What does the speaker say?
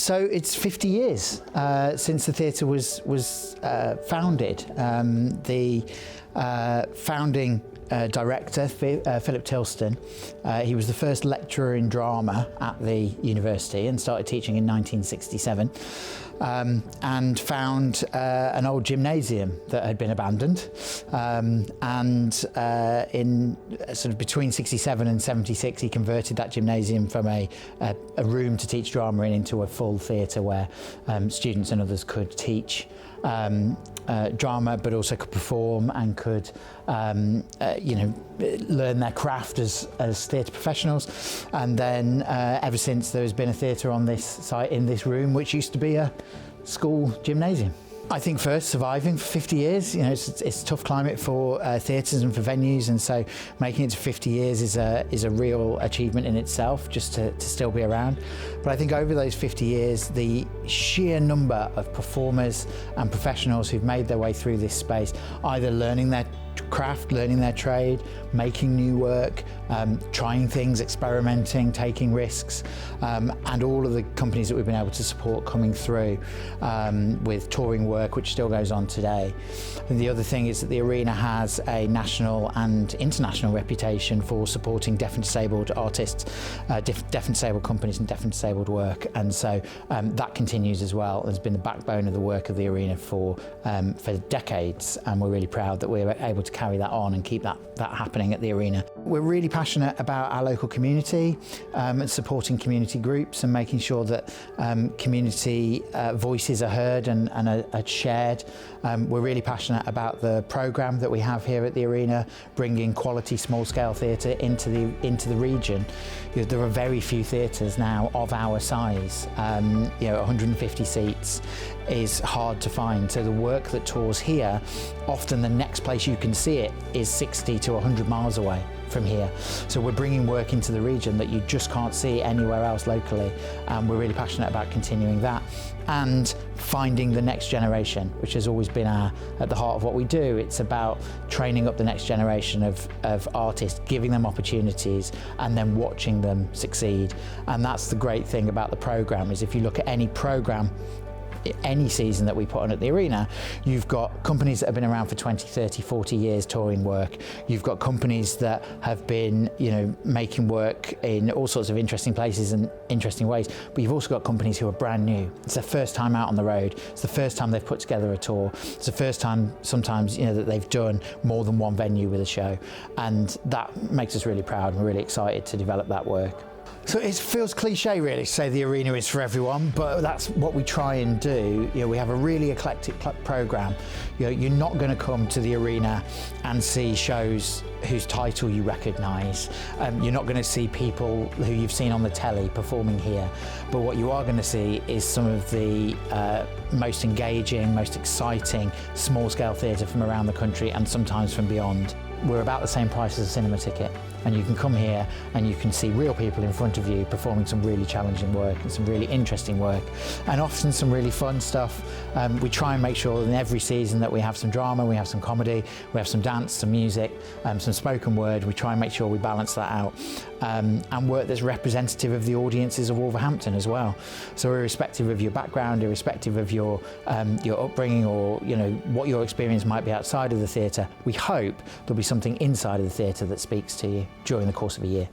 So it's 50 years since the theatre was founded. The founding director, Philip Tilston, he was the first lecturer in drama at the university and started teaching in 1967. And found an old gymnasium that had been abandoned, and in sort of between 67 and 76 he converted that gymnasium from a room to teach drama into a full theatre where students and others could teach drama, but also could perform and could learn their craft as theatre professionals. And then ever since, there has been a theatre on this site in this room, which used to be a school gymnasium. I think first, surviving for 50 years, it's a tough climate for theatres and for venues, and so making it to 50 years is a real achievement in itself, just to still be around. But I think over those 50 years, the sheer number of performers and professionals who've made their way through this space, either learning their craft, learning their trade, making new work, trying things, experimenting, taking risks, and all of the companies that we've been able to support coming through with touring work, which still goes on today. And the other thing is that the Arena has a national and international reputation for supporting deaf and disabled artists, deaf and disabled companies and deaf and disabled work, and so that continues as well. It's been the backbone of the work of the Arena for decades, and we're really proud that we're able to carry that on and keep that happening at the Arena. We're really passionate about our local community and supporting community groups and making sure that community voices are heard and are shared. We're really passionate about the programme that we have here at the Arena, bringing quality small-scale theatre into the region. There are very few theatres now of our size. 150 seats is hard to find, so the work that tours here, often the next place you can see it is 60 to 100 miles away from here. So we're bringing work into the region that you just can't see anywhere else locally, and we're really passionate about continuing that and finding the next generation, which has always been at the heart of what we do. It's about training up the next generation of artists, giving them opportunities and then watching them succeed. And that's the great thing about the programme, is if you look at any programme, any season that we put on at the Arena, you've got companies that have been around for 20, 30, 40 years touring work. You've got companies that have been, making work in all sorts of interesting places and interesting ways, but you've also got companies who are brand new. It's their first time out on the road. It's the first time they've put together a tour. It's the first time sometimes, that they've done more than one venue with a show. And that makes us really proud, and we're really excited to develop that work. So it feels cliche really to say the Arena is for everyone, but that's what we try and do. We have a really eclectic programme. You're not going to come to the Arena and see shows whose title you recognise. You're not going to see people who you've seen on the telly performing here. But what you are going to see is some of the most engaging, most exciting small-scale theatre from around the country and sometimes from beyond. We're about the same price as a cinema ticket, and you can come here and you can see real people in front of you performing some really challenging work and some really interesting work, and often some really fun stuff. We try and make sure in every season that we have some drama, we have some comedy, we have some dance, some music, some spoken word. We try and make sure we balance that out, and work that's representative of the audiences of Wolverhampton as well. So irrespective of your background, irrespective of your upbringing, or what your experience might be outside of the theatre, we hope there'll be something inside of the theatre that speaks to you during the course of a year.